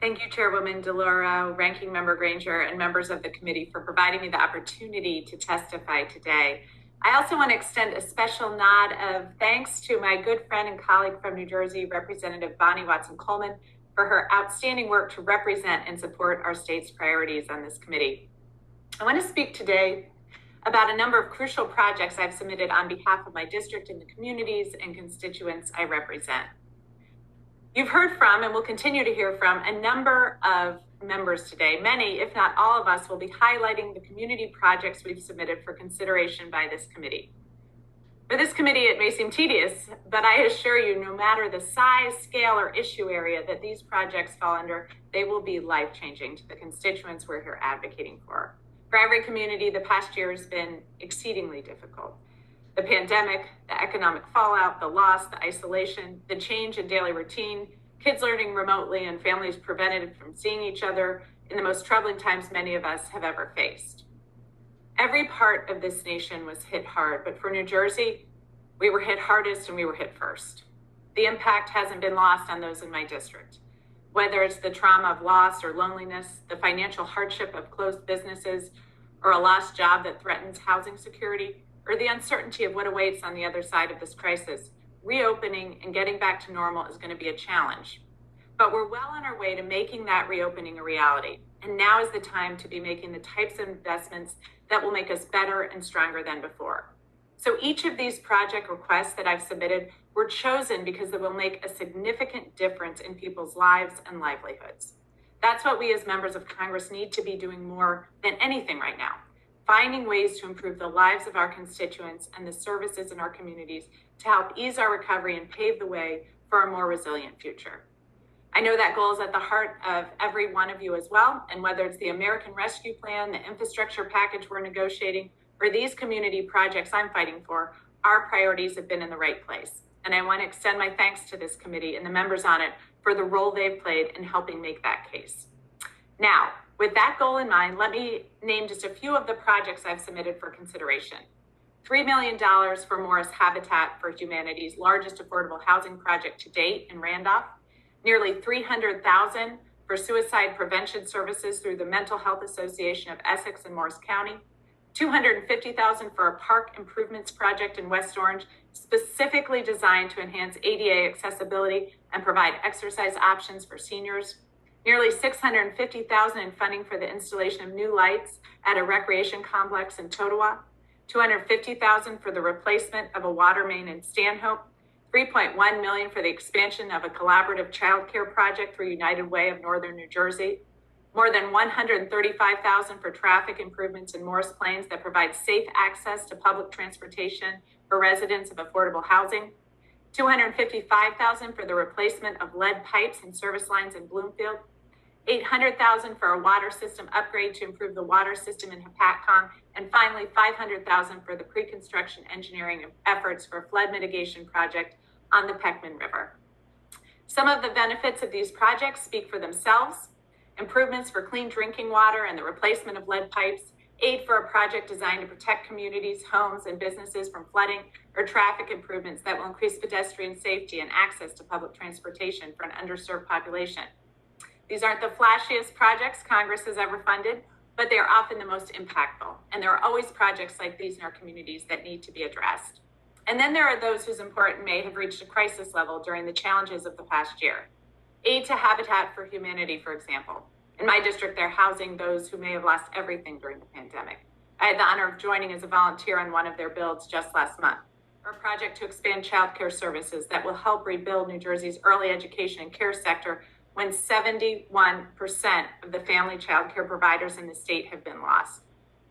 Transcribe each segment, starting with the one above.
Thank you, Chairwoman DeLauro, Ranking Member Granger, and members of the committee for providing me the opportunity to testify today. I also want to extend a special nod of thanks to my good friend and colleague from New Jersey, Representative Bonnie Watson-Coleman, for her outstanding work to represent and support our state's priorities on this committee. I want to speak today about a number of crucial projects I've submitted on behalf of my district and the communities and constituents I represent. You've heard from and will continue to hear from a number of members today. Many, if not all of us, will be highlighting the community projects we've submitted for consideration by this committee. For this committee, it may seem tedious, but I assure you, no matter the size, scale, or issue area that these projects fall under, they will be life-changing to the constituents we're here advocating for. For every community, the past year has been exceedingly difficult. The pandemic, the economic fallout, the loss, the isolation, the change in daily routine, kids learning remotely, and families prevented from seeing each other in the most troubling times many of us have ever faced. Every part of this nation was hit hard, but for New Jersey, we were hit hardest and we were hit first. The impact hasn't been lost on those in my district. Whether it's the trauma of loss or loneliness, the financial hardship of closed businesses, or a lost job that threatens housing security, or the uncertainty of what awaits on the other side of this crisis, reopening and getting back to normal is going to be a challenge. But we're well on our way to making that reopening a reality. And now is the time to be making the types of investments that will make us better and stronger than before. So each of these project requests that I've submitted were chosen because they will make a significant difference in people's lives and livelihoods. That's what we as members of Congress need to be doing more than anything right now. Finding ways to improve the lives of our constituents and the services in our communities to help ease our recovery and pave the way for a more resilient future. I know that goal is at the heart of every one of you as well, and whether it's the American Rescue Plan, the infrastructure package we're negotiating, or these community projects I'm fighting for, our priorities have been in the right place. And I want to extend my thanks to this committee and the members on it for the role they've played in helping make that case. Now, with that goal in mind, let me name just a few of the projects I've submitted for consideration. $3 million for Morris Habitat for Humanity's largest affordable housing project to date in Randolph, nearly $300,000 for suicide prevention services through the Mental Health Association of Essex and Morris County, $250,000 for a park improvements project in West Orange, specifically designed to enhance ADA accessibility and provide exercise options for seniors, nearly $650,000 in funding for the installation of new lights at a recreation complex in Totowa, $250,000 for the replacement of a water main in Stanhope, $3.1 million for the expansion of a collaborative childcare project through United Way of Northern New Jersey, more than $135,000 for traffic improvements in Morris Plains that provide safe access to public transportation for residents of affordable housing, $255,000 for the replacement of lead pipes and service lines in Bloomfield, $800,000 for a water system upgrade to improve the water system in Hapatcong, and finally $500,000 for the pre-construction engineering efforts for a flood mitigation project on the Peckman River. Some of the benefits of these projects speak for themselves: improvements for clean drinking water and the replacement of lead pipes, aid for a project designed to protect communities, homes, and businesses from flooding, or traffic improvements that will increase pedestrian safety and access to public transportation for an underserved population. These aren't the flashiest projects Congress has ever funded, but they are often the most impactful. And there are always projects like these in our communities that need to be addressed. And then there are those whose importance may have reached a crisis level during the challenges of the past year. Aid to Habitat for Humanity, for example. In my district, they're housing those who may have lost everything during the pandemic. I had the honor of joining as a volunteer on one of their builds just last month, or a project to expand childcare services that will help rebuild New Jersey's early education and care sector when 71% of the family childcare providers in the state have been lost.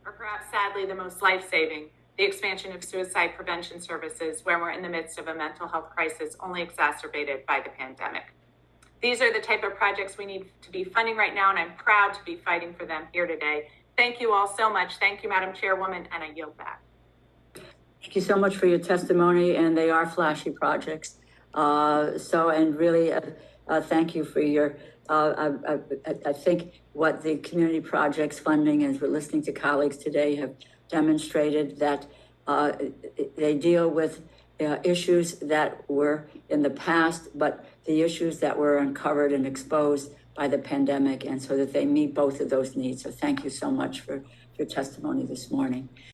Or perhaps sadly, the most life-saving, the expansion of suicide prevention services when we're in the midst of a mental health crisis only exacerbated by the pandemic. These are the type of projects we need to be funding right now, and I'm proud to be fighting for them here today. Thank you all so much. Thank you, Madam Chairwoman, and I yield back. Thank you so much for your testimony, and they are flashy projects. And really, thank you for your, I think what the community projects funding, as we're listening to colleagues today, have demonstrated that they deal with issues that were in the past, but the issues that were uncovered and exposed by the pandemic, and so that they meet both of those needs. So thank you so much for your testimony this morning.